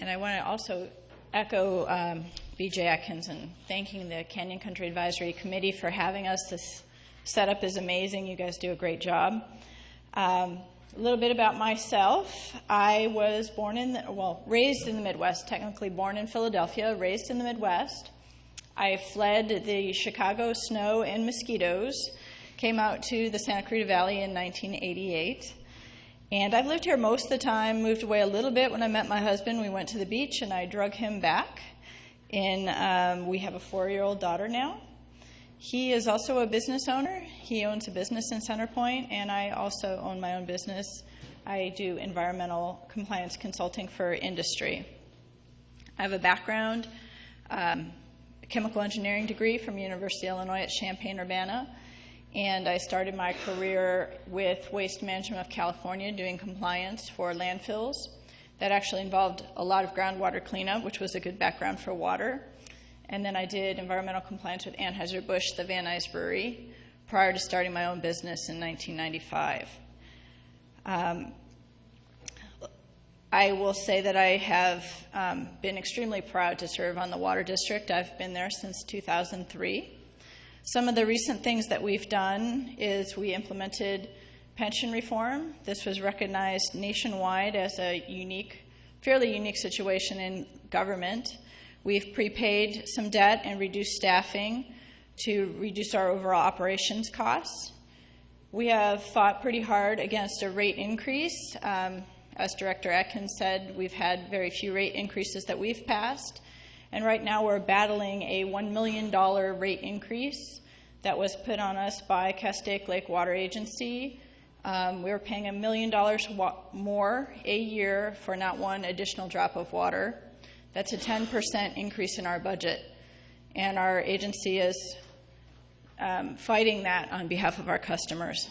And I want to also echo B.J. Atkins and thanking the Canyon Country Advisory Committee for having us. This setup is amazing. You guys do a great job. A little bit about myself. I was raised in the Midwest, technically born in Philadelphia, raised in the Midwest. I fled the Chicago snow and mosquitoes, came out to the Santa Cruz Valley in 1988. And I've lived here most of the time, moved away a little bit. When I met my husband, we went to the beach and I drug him back. And we have a 4-year-old daughter now. He is also a business owner. He owns a business in Center Point, and I also own my own business. I do environmental compliance consulting for industry. I have a background, a chemical engineering degree from University of Illinois at Champaign-Urbana. And I started my career with Waste Management of California doing compliance for landfills. That actually involved a lot of groundwater cleanup, which was a good background for water. And then I did environmental compliance with Anheuser-Busch, the Van Nuys Brewery, prior to starting my own business in 1995. I will say that I have been extremely proud to serve on the Water District. I've been there since 2003. Some of the recent things that we've done is we implemented pension reform. This was recognized nationwide as a fairly unique situation in government. We've prepaid some debt and reduced staffing to reduce our overall operations costs. We have fought pretty hard against a rate increase. As Director Atkins said, we've had very few rate increases that we've passed. And right now we're battling a $1 million rate increase that was put on us by Castaic Lake Water Agency. We were paying $1 million more a year for not one additional drop of water. That's a 10% increase in our budget. And our agency is fighting that on behalf of our customers.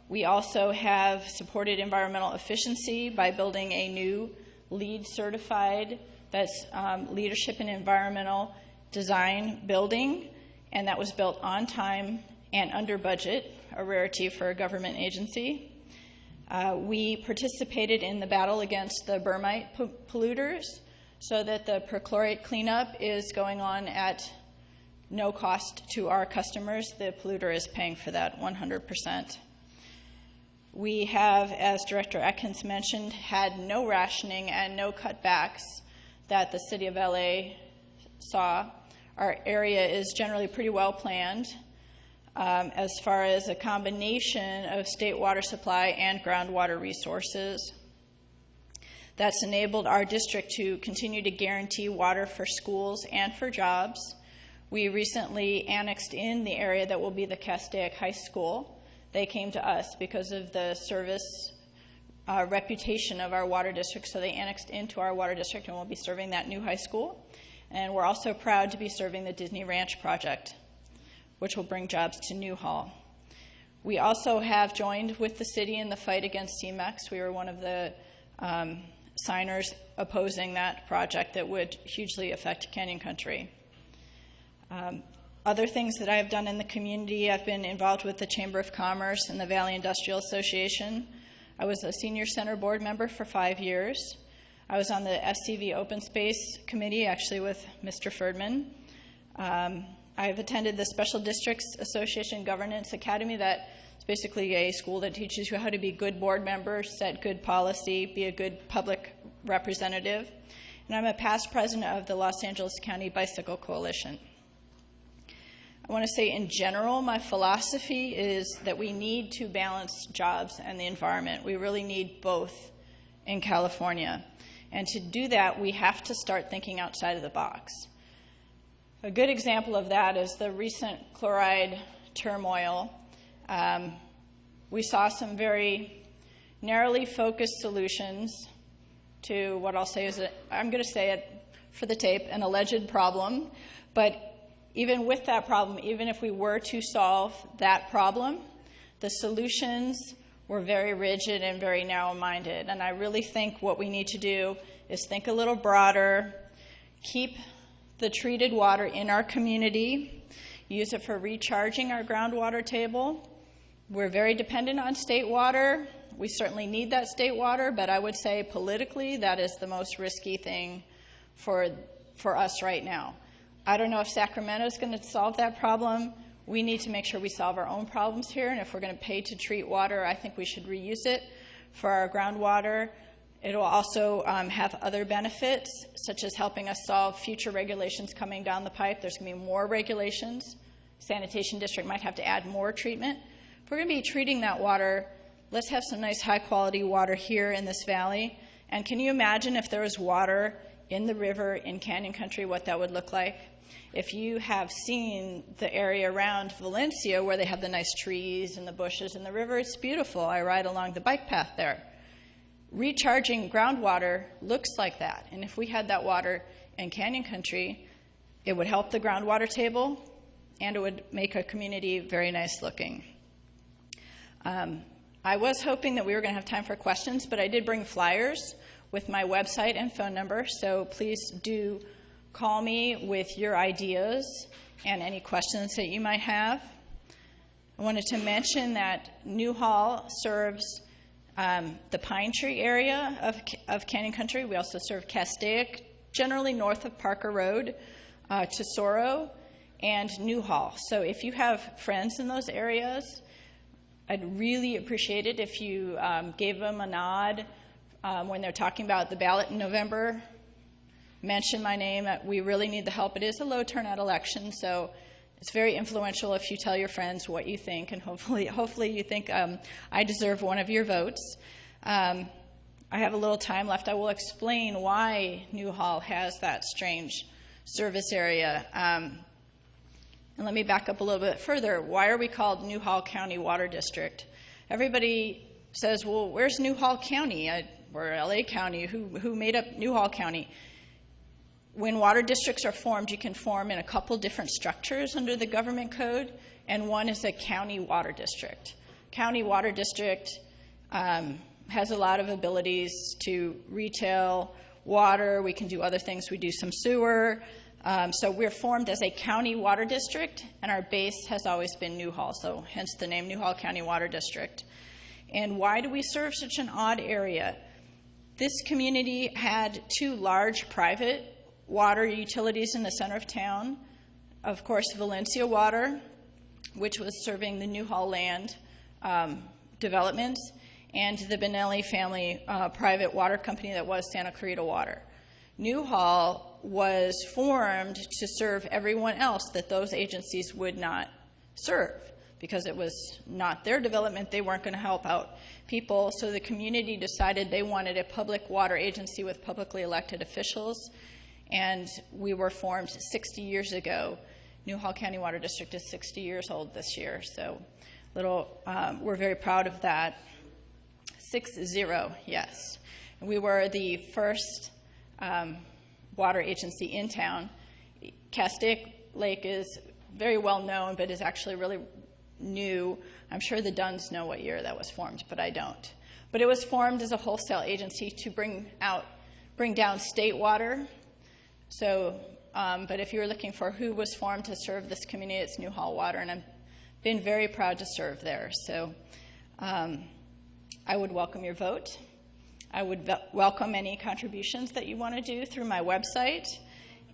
We also have supported environmental efficiency by building a new LEED certified, that's Leadership in Environmental Design building, and that was built on time and under budget, a rarity for a government agency. We participated in the battle against the bermite polluters so that the perchlorate cleanup is going on at no cost to our customers. The polluter is paying for that 100%. We have, as Director Atkins mentioned, had no rationing and no cutbacks that the City of LA saw. Our area is generally pretty well planned as far as a combination of state water supply and groundwater resources. That's enabled our district to continue to guarantee water for schools and for jobs. We recently annexed in the area that will be the Castaic High School. They came to us because of the service reputation of our water district, so they annexed into our water district and will be serving that new high school. And we're also proud to be serving the Disney Ranch project, which will bring jobs to Newhall. We also have joined with the city in the fight against CMEX. We were one of the signers opposing that project that would hugely affect Canyon Country. Other things that I've done in the community, I've been involved with the Chamber of Commerce and the Valley Industrial Association. I was a senior center board member for 5 years. I was on the SCV Open Space Committee, actually with Mr. Ferdman. I've attended the Special Districts Association Governance Academy. That's basically a school that teaches you how to be good board members, set good policy, be a good public representative. And I'm a past president of the Los Angeles County Bicycle Coalition. I want to say in general, my philosophy is that we need to balance jobs and the environment. We really need both in California. And to do that, we have to start thinking outside of the box. A good example of that is the recent chloride turmoil. We saw some very narrowly focused solutions to what I'll say is, I'm going to say it for the tape, an alleged problem. But even with that problem, even if we were to solve that problem, the solutions were very rigid and very narrow-minded. And I really think what we need to do is think a little broader, keep the treated water in our community, use it for recharging our groundwater table. We're very dependent on state water. We certainly need that state water, but I would say politically that is the most risky thing for us right now. I don't know if Sacramento is going to solve that problem. We need to make sure we solve our own problems here, and if we're going to pay to treat water, I think we should reuse it for our groundwater. It will also have other benefits, such as helping us solve future regulations coming down the pipe. There's going to be more regulations. Sanitation district might have to add more treatment. If we're going to be treating that water, let's have some nice high-quality water here in this valley. And can you imagine if there was water in the river in Canyon Country, what that would look like? If you have seen the area around Valencia where they have the nice trees and the bushes and the river, it's beautiful. I ride along the bike path there. Recharging groundwater looks like that. And if we had that water in Canyon Country, it would help the groundwater table and it would make a community very nice looking. I was hoping that we were going to have time for questions, but I did bring flyers with my website and phone number, so please do call me with your ideas and any questions that you might have. I wanted to mention that Newhall serves the Pine Tree area of Canyon Country. We also serve Castaic, generally north of Parker Road, Tesoro, and Newhall. So if you have friends in those areas, I'd really appreciate it if you gave them a nod when they're talking about the ballot in November. Mention my name. We really need the help. It is a low turnout election, so it's very influential if you tell your friends what you think, and hopefully you think I deserve one of your votes. I have a little time left. I will explain why Newhall has that strange service area. And let me back up a little bit further. Why are we called Newhall County Water District? Everybody says, well, where's Newhall County? We're LA County. Who made up Newhall County? When water districts are formed, you can form in a couple different structures under the government code, and one is a county water district. County water district has a lot of abilities to retail water. We can do other things. We do some sewer. So we're formed as a county water district, and our base has always been Newhall, so hence the name Newhall County Water District. And why do we serve such an odd area? This community had two large private water utilities in the center of town. Of course, Valencia Water, which was serving the Newhall land developments, and the Benelli family private water company that was Santa Clarita Water. Newhall was formed to serve everyone else that those agencies would not serve because it was not their development. They weren't going to help out people, so the community decided they wanted a public water agency with publicly elected officials, and we were formed 60 years ago. Newhall County Water District is 60 years old this year, so we're very proud of that. 6-0, yes. We were the first water agency in town. Castaic Lake is very well known, but is actually really new. I'm sure the Duns know what year that was formed, but I don't. But it was formed as a wholesale agency to bring down state water. So, but if you're looking for who was formed to serve this community, it's Newhall Water, and I've been very proud to serve there. So I would welcome your vote. I would welcome any contributions that you want to do through my website,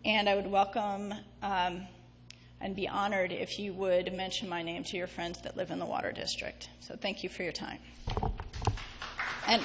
and I would welcome and be honored if you would mention my name to your friends that live in the water district. So thank you for your time. And